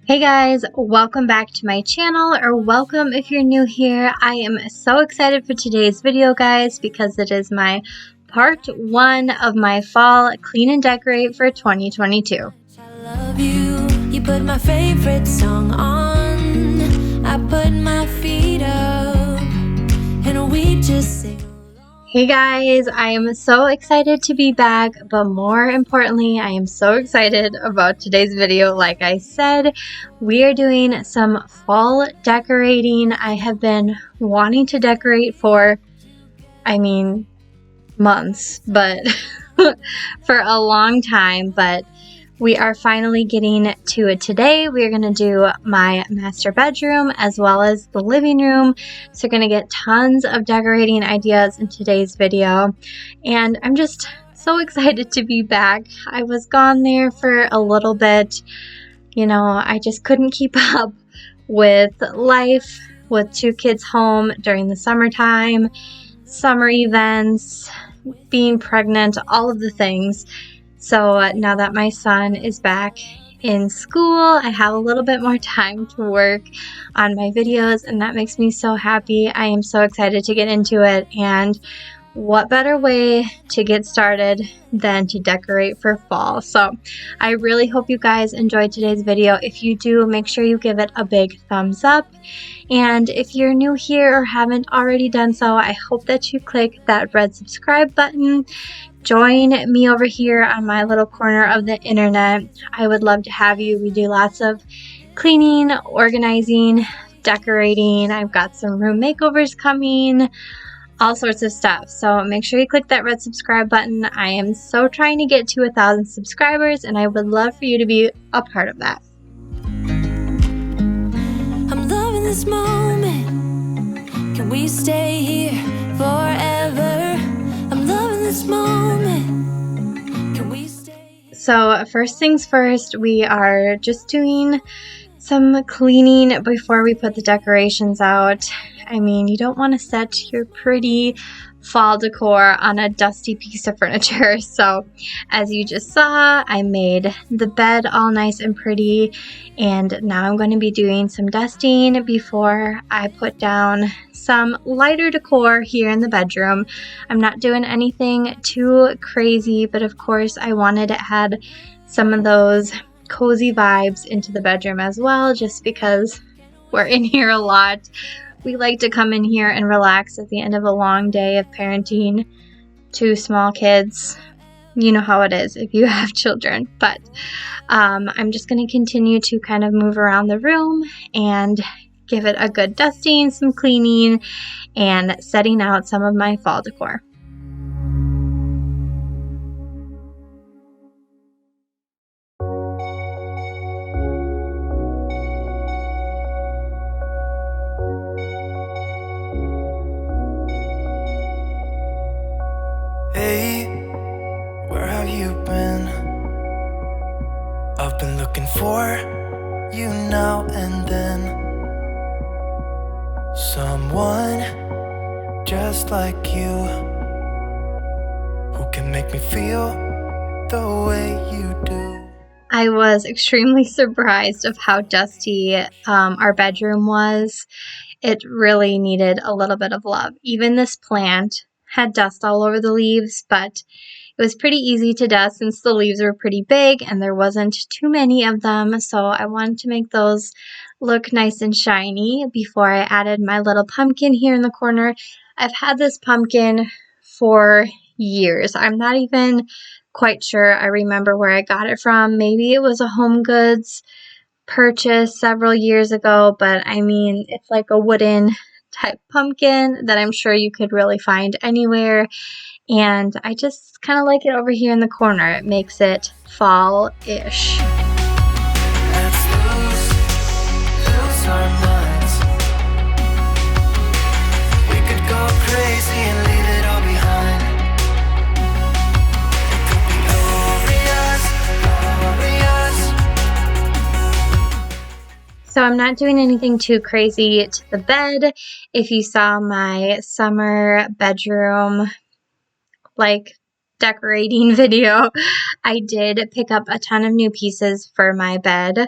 Hey guys, welcome back to my channel, or welcome if you're new here. I am so excited for today's video, guys, because it is my part 1 of my fall clean and decorate for 2022. I love you. You put my favorite song on. I put my feet up and we just sing. Hey guys, I am so excited to be back, but more importantly, I am so excited about today's video. Like I said, we are doing some fall decorating. I have been wanting to decorate for, months, but for a long time, but we are finally getting to it today. We're going to do my master bedroom as well as the living room. So you're going to get tons of decorating ideas in today's video. And I'm just so excited to be back. I was gone there for a little bit. You know, I just couldn't keep up with life with 2 kids home during the summertime, summer events, being pregnant, all of the things. So now that my son is back in school, I have a little bit more time to work on my videos, and that makes me so happy. I am so excited to get into it, and what better way to get started than to decorate for fall. So I really hope you guys enjoyed today's video. If you do, make sure you give it a big thumbs up. And if you're new here or haven't already done so, I hope that you click that red subscribe button. Join me over here on my little corner of the internet. I would love to have you. We do lots of cleaning, organizing, decorating. I've got some room makeovers coming, all sorts of stuff. So make sure you click that red subscribe button. I am so trying to get to 1,000 subscribers, and I would love for you to be a part of that. I'm loving this moment. Can we stay here forever? I'm loving this moment. Can we stay? So first things first, we are just doing some cleaning before we put the decorations out. I mean, you don't want to set your pretty fall decor on a dusty piece of furniture. So as you just saw, I made the bed all nice and pretty, and now I'm going to be doing some dusting before I put down some lighter decor here in the bedroom. I'm not doing anything too crazy, but of course I wanted to add some of those cozy vibes into the bedroom as well, just because we're in here a lot. We like to come in here and relax at the end of a long day of parenting 2 small kids. You know how it is if you have children. But I'm just going to continue to kind of move around the room and give it a good dusting, some cleaning, and setting out some of my fall decor. Hey, where have you been? I've been looking for you now and then. Someone just like you, who can make me feel the way you do. I was extremely surprised of how dusty our bedroom was. It really needed a little bit of love. Even this plant had dust all over the leaves, but it was pretty easy to dust since the leaves were pretty big and there wasn't too many of them. So I wanted to make those look nice and shiny before I added my little pumpkin here in the corner. I've had this pumpkin for years. I'm not even quite sure I remember where I got it from. Maybe it was a Homegoods purchase several years ago, but I mean, it's like a wooden type pumpkin that I'm sure you could really find anywhere. And I just kind of like it over here in the corner. It makes it fall-ish. Let's lose our minds. We could go crazy and leave it all behind. It could be glorious. So I'm not doing anything too crazy to the bed. If you saw my summer bedroom like decorating video, I did pick up a ton of new pieces for my bed,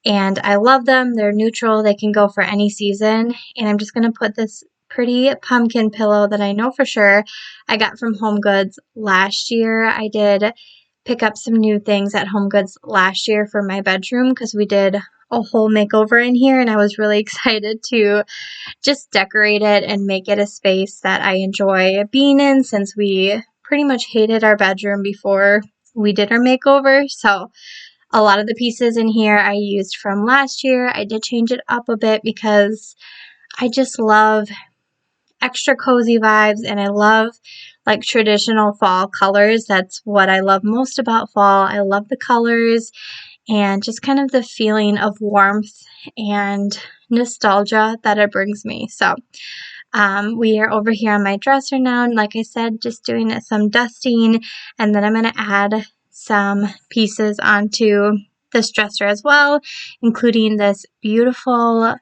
and I love them. They're neutral. They can go for any season. And I'm just going to put this pretty pumpkin pillow that I know for sure I got from HomeGoods last year. I did pick up some new things at HomeGoods last year for my bedroom because we did a whole makeover in here, and I was really excited to just decorate it and make it a space that I enjoy being in, since we pretty much hated our bedroom before we did our makeover. So a lot of the pieces in here I used from last year. I did change it up a bit because I just love extra cozy vibes, and I love like traditional fall colors. That's what I love most about fall. I love the colors and just kind of the feeling of warmth and nostalgia that it brings me. So we are over here on my dresser now, and like I said, just doing some dusting, and then I'm going to add some pieces onto this dresser as well, including this beautiful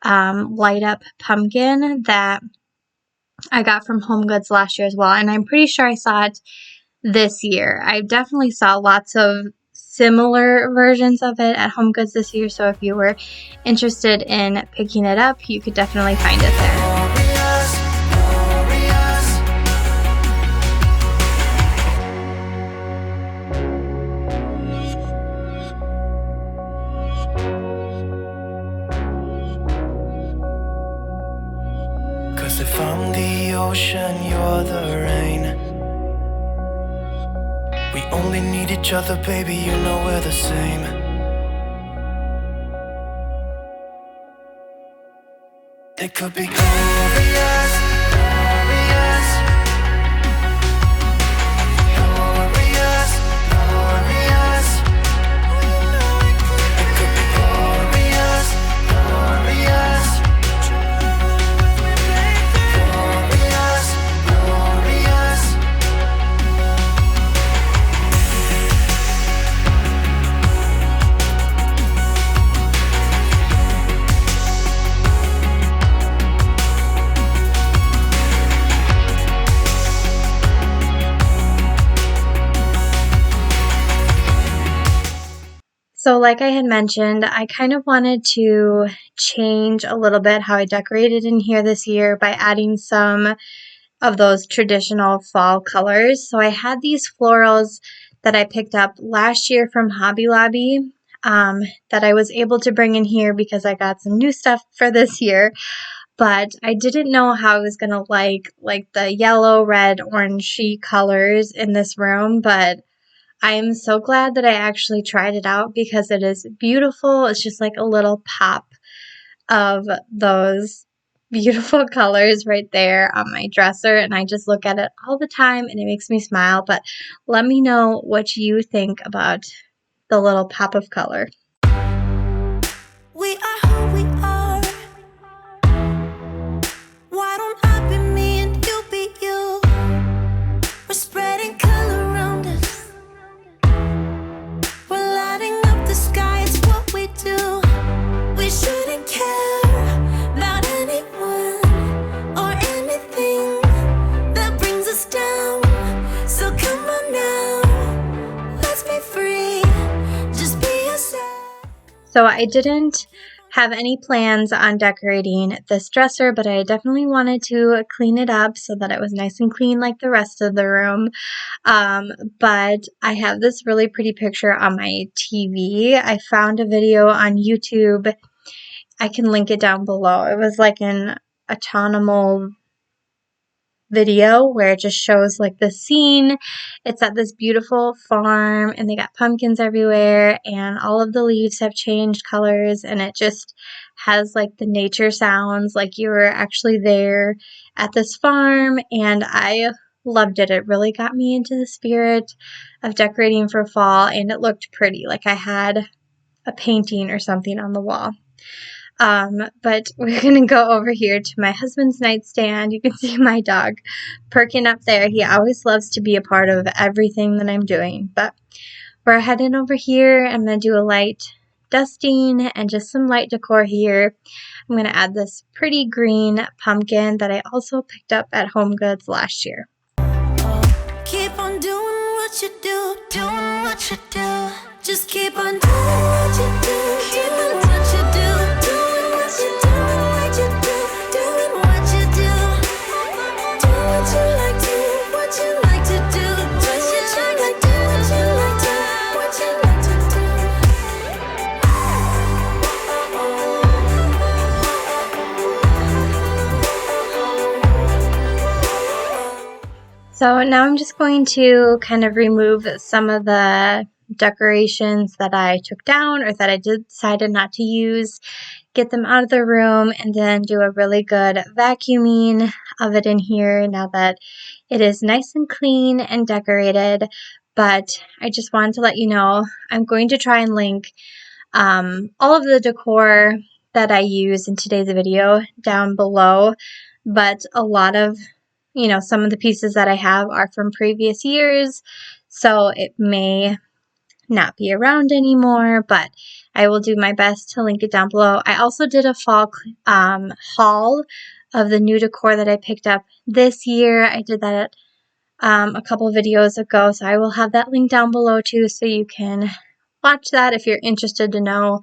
light up pumpkin that I got from HomeGoods last year as well, and I'm pretty sure I saw it this year. I definitely saw lots of similar versions of it at HomeGoods this year, so if you were interested in picking it up, you could definitely find it there. Cause if I'm the ocean, you're the rain. We only need each other, baby, you know we're the same. It could be glorious, glorious, glorious, glorious. It could be glorious, glorious, glorious, glorious. So like I had mentioned, I kind of wanted to change a little bit how I decorated in here this year by adding some of those traditional fall colors. So I had these florals that I picked up last year from Hobby Lobby that I was able to bring in here because I got some new stuff for this year. But I didn't know how I was going to like the yellow, red, orangey colors in this room, but I am so glad that I actually tried it out because it is beautiful. It's just like a little pop of those beautiful colors right there on my dresser, and I just look at it all the time and it makes me smile. But let me know what you think about the little pop of color. We are who we are. Why don't I be me and you be you? We're spreading color around us. We're lighting up the sky, it's what we do. We shouldn't care about anyone or anything that brings us down. So come on now, let's be free. Just be yourself. So I didn't have any plans on decorating this dresser, but I definitely wanted to clean it up so that it was nice and clean like the rest of the room. But I have this really pretty picture on my TV. I found a video on YouTube. I can link it down below. It was like an autonomous video where it just shows like the scene. It's at this beautiful farm and they got pumpkins everywhere and all of the leaves have changed colors, and it just has like the nature sounds like you were actually there at this farm, and I loved it. It really got me into the spirit of decorating for fall, and it looked pretty, like I had a painting or something on the wall. But we're going to go over here to my husband's nightstand. You can see my dog perking up there. He always loves to be a part of everything that I'm doing. But we're heading over here. I'm going to do a light dusting and just some light decor here. I'm going to add this pretty green pumpkin that I also picked up at HomeGoods last year. keep on doing what you do, doing what you do. Just keep on doing what you do, doing what you do, doing what you do, what you do, doing what you do. Do what you like to, what you like to do, what you like to, what you like to, what you like to do. So now I'm just going to kind of remove some of the decorations that I took down or that I decided not to use, get them out of the room, and then do a really good vacuuming of it in here now that it is nice and clean and decorated. But I just wanted to let you know I'm going to try and link all of the decor that I use in today's video down below, but a lot of some of the pieces that I have are from previous years, so it may not be around anymore, but I will do my best to link it down below. I also did a fall haul of the new decor that I picked up this year. I did that a couple videos ago, so I will have that link down below too, so you can watch that if you're interested to know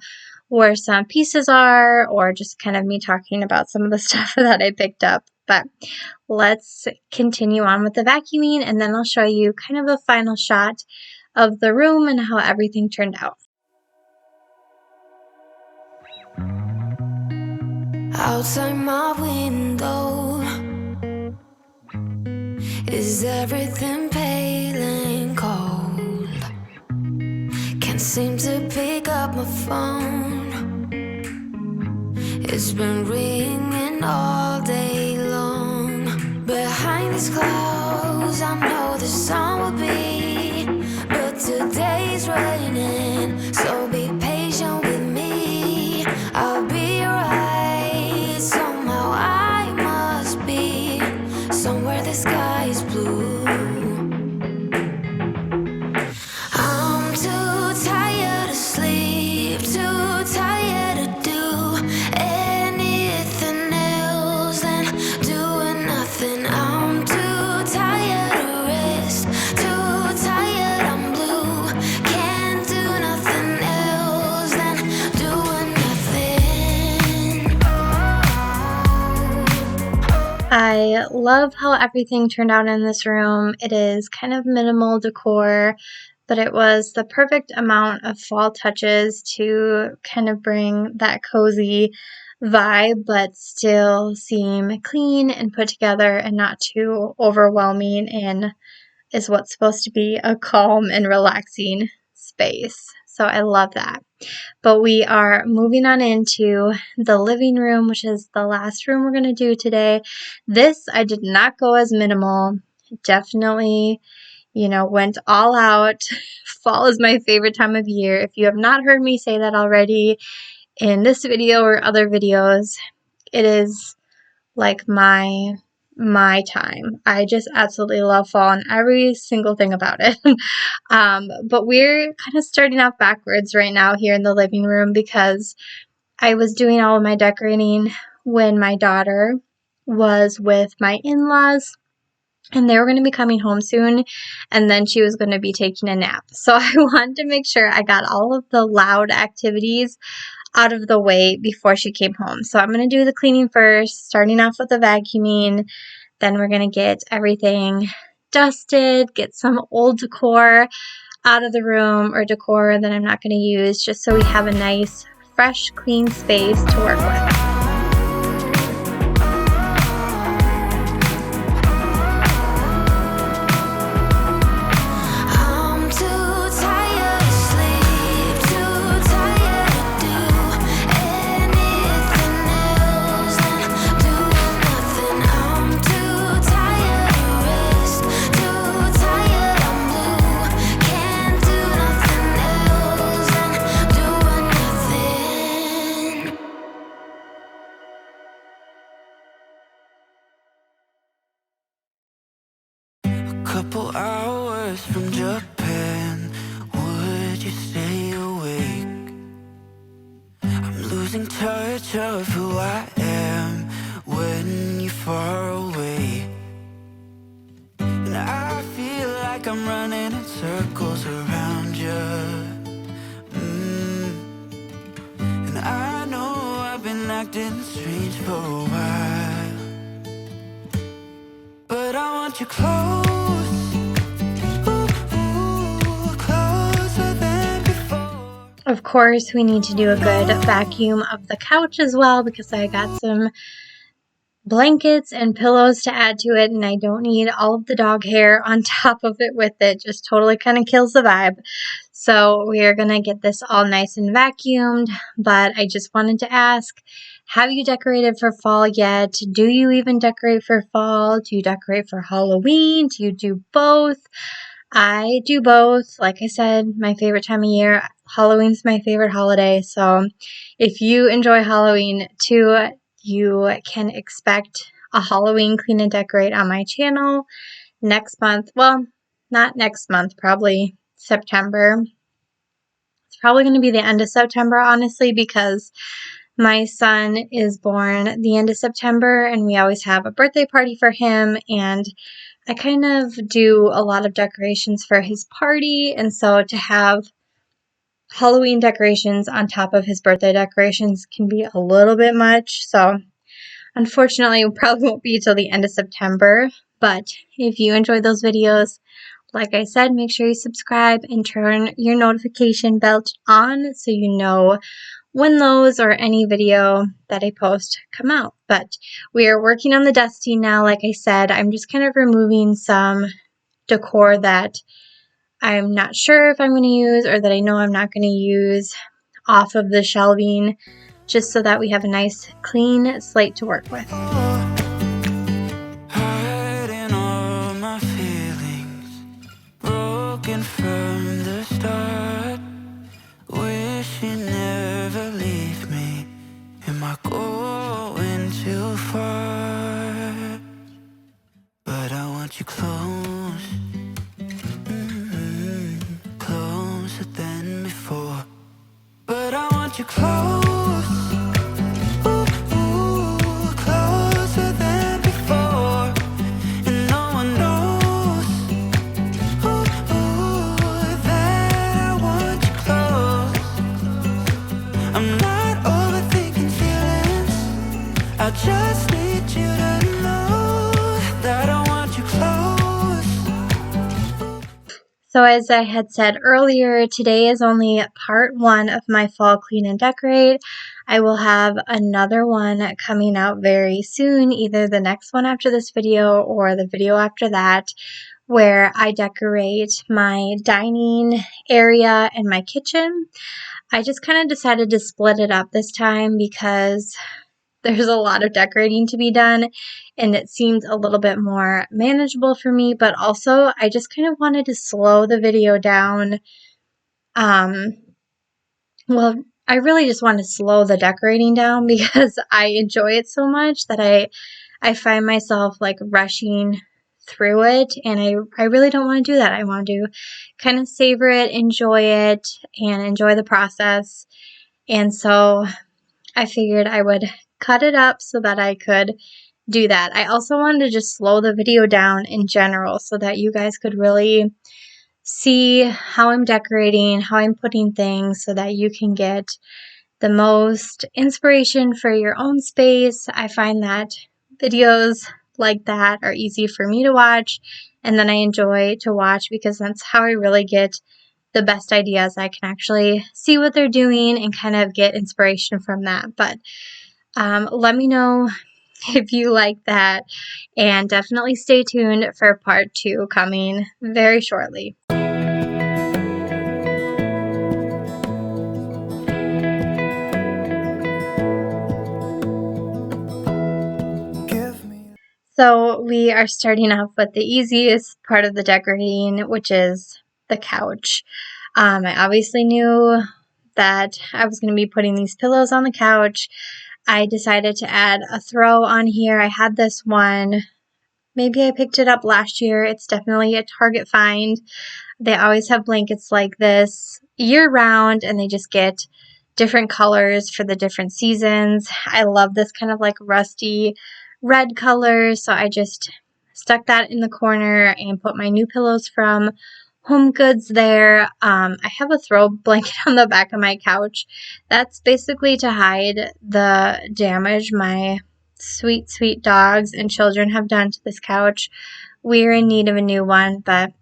where some pieces are, or just kind of me talking about some of the stuff that I picked up. But let's continue on with the vacuuming, and then I'll show you kind of a final shot of the room and how everything turned out. Outside my window, is everything pale and cold? Can't seem to pick up my phone. It's been ringing all day long. Behind these clouds, I know the sun will be, but today's raining, so be patient with me. I'll be right. Somehow I must be somewhere the sky is blue. I'm too tired to sleep, too tired to do anything else than doing nothing. I'm too tired to rest, too tired, I'm blue. Can't do nothing else than doing nothing. I love how everything turned out in this room. It is kind of minimal decor, but it was the perfect amount of fall touches to kind of bring that cozy vibe, but still seem clean and put together and not too overwhelming, and is what's supposed to be a calm and relaxing space. So I love that. But we are moving on into the living room, which is the last room we're going to do today. This, I did not go as minimal. Definitely, went all out. Fall is my favorite time of year. If you have not heard me say that already in this video or other videos, it is like my time. I just absolutely love fall and every single thing about it. But we're kind of starting off backwards right now here in the living room because I was doing all of my decorating when my daughter was with my in-laws, and they were going to be coming home soon, and then she was going to be taking a nap. So I wanted to make sure I got all of the loud activities out of the way before she came home. So I'm going to do the cleaning first, starting off with the vacuuming. Then we're going to get everything dusted, get some old decor out of the room, or decor that I'm not going to use, just so we have a nice, fresh, clean space to work with. Couple hours from Japan, would you stay awake? I'm losing touch of who I am when you're far away. And I feel I'm running in circles around you. And I know I've been acting strange for a while, but I want you close, closer than before. Of course, we need to do a good vacuum of the couch as well, because I got some blankets and pillows to add to it, and I don't need all of the dog hair on top of it with it. Just totally kind of kills the vibe. So we are going to get this all nice and vacuumed, but I just wanted to ask, have you decorated for fall yet? Do you even decorate for fall? Do you decorate for Halloween? Do you do both? I do both. Like I said, my favorite time of year. Halloween's my favorite holiday. So if you enjoy Halloween too, you can expect a Halloween clean and decorate on my channel next month. Well, not next month, probably September. It's probably going to be the end of September, honestly, because my son is born the end of September and we always have a birthday party for him, and I kind of do a lot of decorations for his party, and so to have Halloween decorations on top of his birthday decorations can be a little bit much. So unfortunately, it probably won't be till the end of September. But if you enjoy those videos, like I said, make sure you subscribe and turn your notification bell on so you know when those or any video that I post come out. But we are working on the dusting now. Like I said, I'm just kind of removing some decor that I'm not sure if I'm going to use or that I know I'm not going to use off of the shelving, just so that we have a nice clean slate to work with. Hiding all my feelings, broken from the start. Wish you never leave me. Am I going too far? But I want you close, closer than before. But I want you close, closer than before. And no one knows that I want you close. I'm not overthinking feelings, I just need you to know that I want you close. So as I had said earlier, today is only part one of my fall clean and decorate. I will have another one coming out very soon, either the next one after this video or the video after that, where I decorate my dining area and my kitchen. I just kind of decided to split it up this time because there's a lot of decorating to be done and it seemed a little bit more manageable for me, but also I just kind of wanted to slow the video down. Well, I really just want to slow the decorating down because I enjoy it so much that I find myself like rushing through it, and I really don't want to do that. I want to kind of savor it, enjoy it, and enjoy the process. And so I figured I would cut it up so that I could do that. I also wanted to just slow the video down in general so that you guys could really see how I'm decorating, how I'm putting things, so that you can get the most inspiration for your own space. I find that videos like that are easy for me to watch, and then I enjoy to watch because that's how I really get the best ideas. I can actually see what they're doing and kind of get inspiration from that. But let me know if you like that, and definitely stay tuned for part 2 coming very shortly. So we are starting off with the easiest part of the decorating, which is the couch. I obviously knew that I was going to be putting these pillows on the couch. I decided to add a throw on here. I had this one, maybe I picked it up last year. It's definitely a Target find. They always have blankets like this year round, and they just get different colors for the different seasons. I love this kind of like rusty red color, so I just stuck that in the corner and put my new pillows from Homegoods there. I have a throw blanket on the back of my couch. That's basically to hide the damage my sweet, sweet dogs and children have done to this couch. We're in need of a new one, but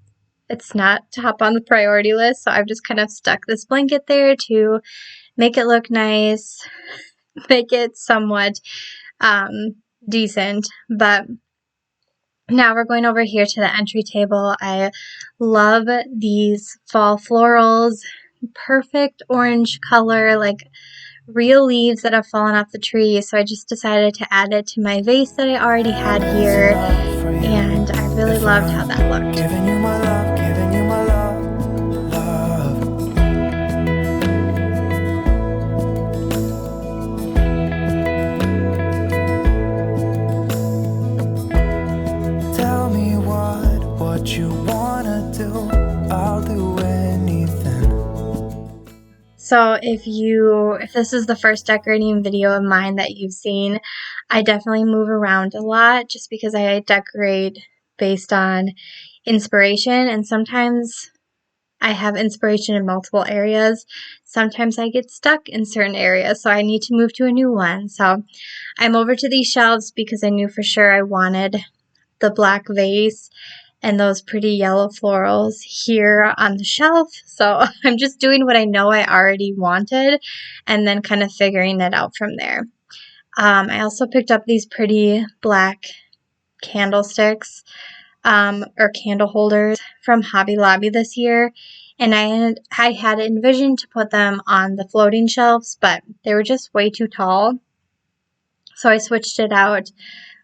it's not top on the priority list, so I've just kind of stuck this blanket there to make it look nice, make it somewhat decent. But now we're going over here to the entry table. I love these fall florals, perfect orange color, like real leaves that have fallen off the tree. So I just decided to add it to my vase that I already had here, and I really loved how that looked. Giving you my love, giving you my love, love. Tell me what you wanna do. I'll do anything. So if this is the first decorating video of mine that you've seen, I definitely move around a lot just because I decorate based on inspiration, and sometimes I have inspiration in multiple areas. Sometimes I get stuck in certain areas, so I need to move to a new one. So I'm over to these shelves because I knew for sure I wanted the black vase and those pretty yellow florals here on the shelf. So I'm just doing what I know I already wanted and then kind of figuring it out from there. I also picked up these pretty black candlesticks or candle holders from Hobby Lobby this year, and I had envisioned to put them on the floating shelves, but they were just way too tall. So I switched it out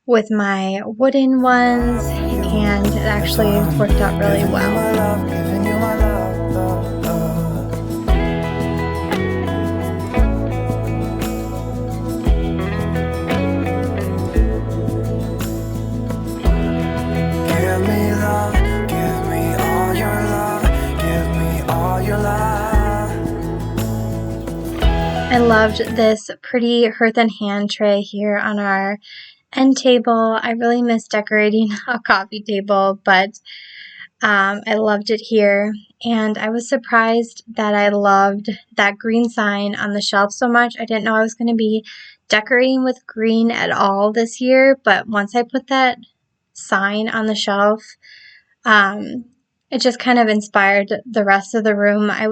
with my wooden ones, and it actually worked out really well. Giving you my love, love, love. Give me love, give me all your love, give me all your love. I loved this pretty hearth and hand tray here on our end table. I really miss decorating a coffee table, but I loved it here, and I was surprised that I loved that green sign on the shelf so much. I didn't know I was going to be decorating with green at all this year, but once I put that sign on the shelf, it just kind of inspired the rest of the room. I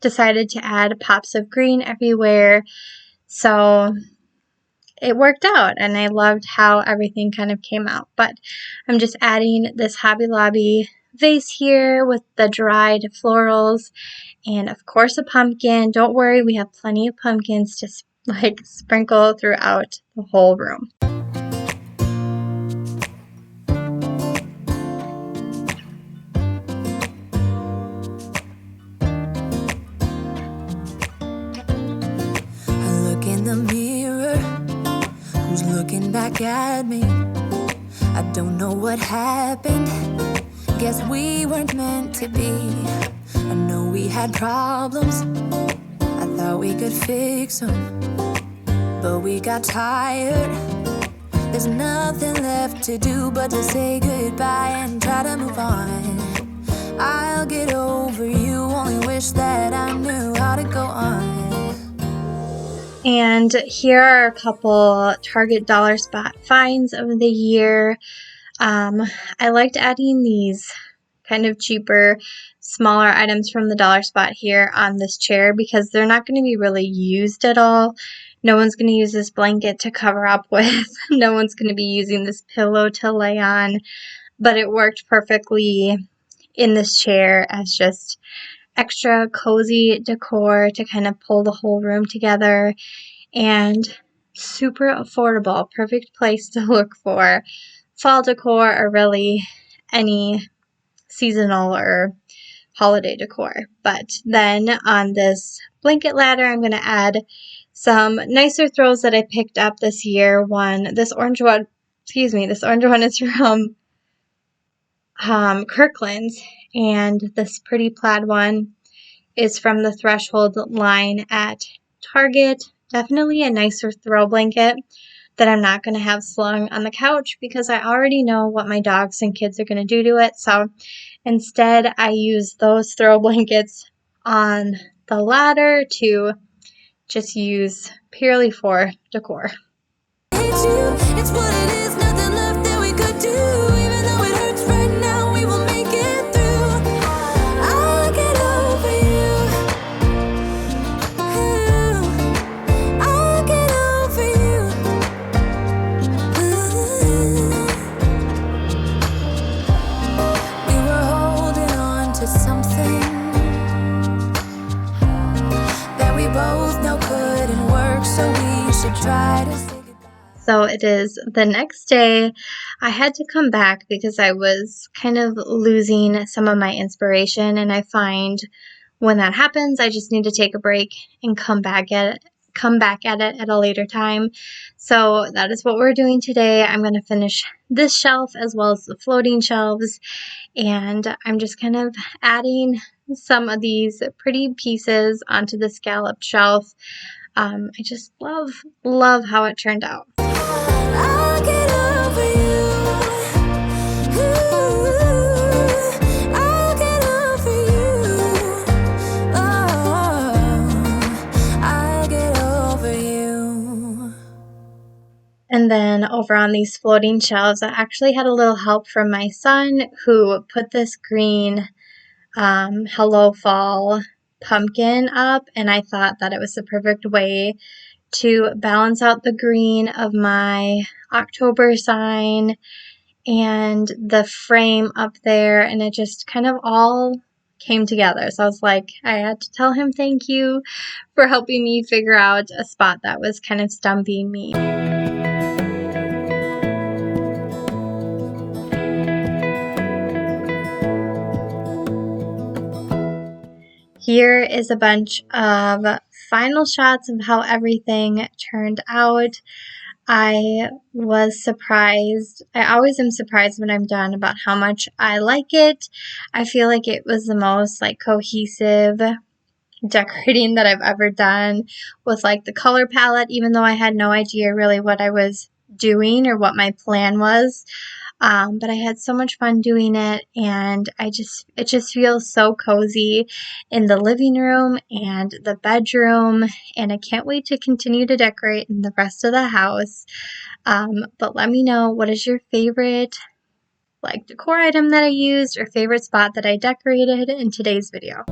decided to add pops of green everywhere, so it worked out, and I loved how everything kind of came out. But I'm just adding this Hobby Lobby vase here with the dried florals, and of course a pumpkin. Don't worry, we have plenty of pumpkins to sprinkle throughout the whole room. I look in the mirror, who's looking back at me? I don't know what happened, guess we weren't meant to be. I know we had problems, I thought we could fix them, but we got tired. There's nothing left to do but to say goodbye and try to move on. I'll get over you, only wish that I knew how to go on. And here are a couple Target dollar spot finds of the year. I liked adding these kind of cheaper, smaller items from the dollar spot here on this chair because they're not going to be really used at all. No one's going to use this blanket to cover up with. No one's going to be using this pillow to lay on. But it worked perfectly in this chair as just extra cozy decor to kind of pull the whole room together, and super affordable. Perfect place to look for fall decor or really any seasonal or holiday decor. But then on this blanket ladder, I'm going to add some nicer throws that I picked up this year. This orange one is from Kirklands, and this pretty plaid one is from the Threshold line at Target. Definitely a nicer throw blanket. that I'm not going to have slung on the couch because I already know what my dogs and kids are going to do to it. So instead, I use those throw blankets on the ladder to just use purely for decor. It's what it is, nothing left that we could do. Even though it hurts right now, we will make it through. I'll get over you. I'll get over you. We were holding on to something that we both know couldn't work, so we should try to say goodbye. So it is the next day. I had to come back because I was kind of losing some of my inspiration, and I find when that happens, I just need to take a break and come back at it at a later time. So that is what we're doing today. I'm going to finish this shelf as well as the floating shelves, and I'm just kind of adding some of these pretty pieces onto the scalloped shelf. I just love how it turned out. I'll get over you. I'll get over you. Oh, I'll get over you. And then over on these floating shelves, I actually had a little help from my son who put this green Hello Fall pumpkin up, and I thought that it was the perfect way to balance out the green of my October sign and the frame up there, and it just kind of all came together. So I was like, I had to tell him thank you for helping me figure out a spot that was kind of stumping me. Here is a bunch of final shots of how everything turned out. I was surprised. I always am surprised when I'm done about how much I like it. I feel like it was the most cohesive decorating that I've ever done with the color palette, even though I had no idea really what I was doing or what my plan was. But I had so much fun doing it, and it just feels so cozy in the living room and the bedroom, and I can't wait to continue to decorate in the rest of the house. But let me know, what is your favorite decor item that I used or favorite spot that I decorated in today's video?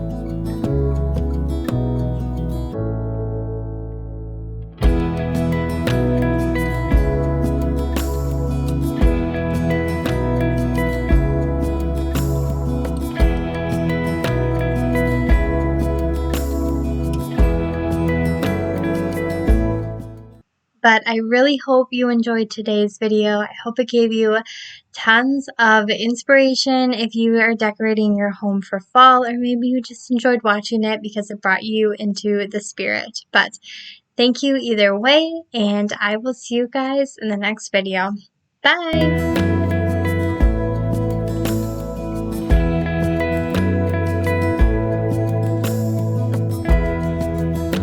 But I really hope you enjoyed today's video. I hope it gave you tons of inspiration if you are decorating your home for fall, or maybe you just enjoyed watching it because it brought you into the spirit. But thank you either way, and I will see you guys in the next video. Bye!